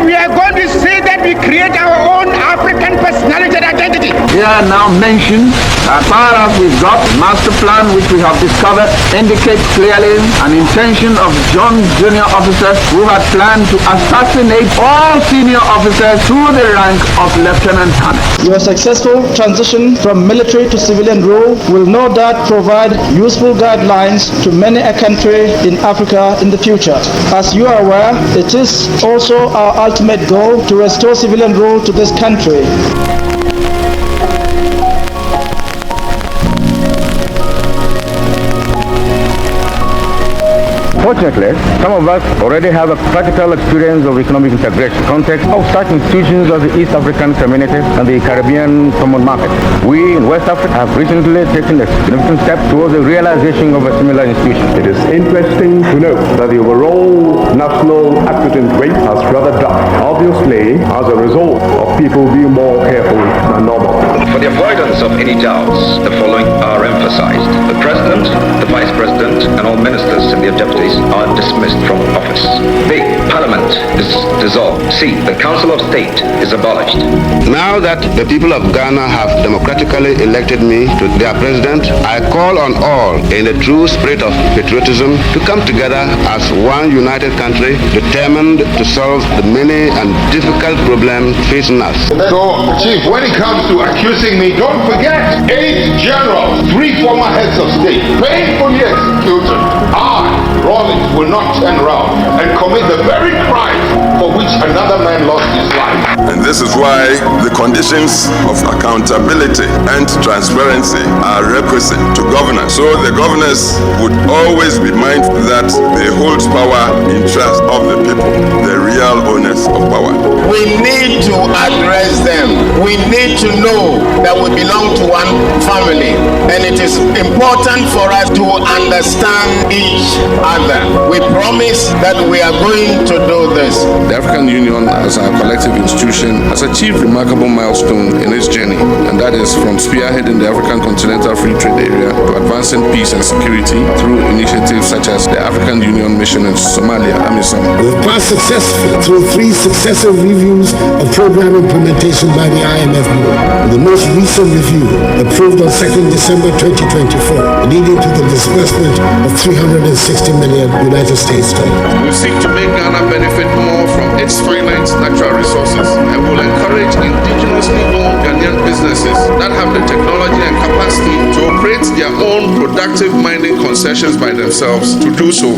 we are going to see that we create our own African personality and identity. They are now mentioned as far as we've got the master plan which we have discovered indicates clearly an intention of John junior officers who had planned to assassinate all senior officers through the rank of lieutenant colonel. Your successful transition from military to civilian rule will no doubt provide useful guidelines to many a country in Africa in the future. As you are aware, it is also our ultimate goal to restore civilian rule to this country. Fortunately, some of us already have a practical experience of economic integration, context of such institutions as the East African Community and the Caribbean Common Market. We in West Africa have recently taken a significant step towards the realization of a similar institution. It is interesting to note that the overall national accident rate has rather dropped, obviously as a result of people being more careful than normal. For the avoidance of any doubts, the following are emphasized. The President, the Vice President, and all ministers and their deputies are dismissed from office. B. Parliament is dissolved. C. The Council of State is abolished. Now that the people of Ghana have democratically elected me to their president, I call on all in the true spirit of patriotism to come together as one united country determined to solve the many and difficult problems facing us. So, Chief, when it comes to accusing me, don't forget 8 generals, 3 former heads of state, painfully executed. Rawlings will not turn around and commit the very crime for which another man lost his life. And this is why the conditions of accountability and transparency are requisite to governance. So the governors would always be mindful that they hold power in trust of the people, the real owners of power. We need to address them. We need to know that we belong to one family, and it is important for us to understand each other. We promise that we are going to do this. The African Union, as our collective institution, has achieved remarkable milestone in its journey, and that is from spearheading the African Continental Free Trade Area to advancing peace and security through initiatives such as the African Union Mission in Somalia, AMISOM. We've passed successfully through 3 successive reviews of program implementation by the IMF Board. The most recent review, approved on 2nd December 2024, leading to the disbursement of $360 million United States dollars. We seek to make Ghana benefit more from its finite natural resources and will encourage indigenously owned Ghanaian businesses that have the technology and capacity to operate their own productive mining concessions by themselves to do so.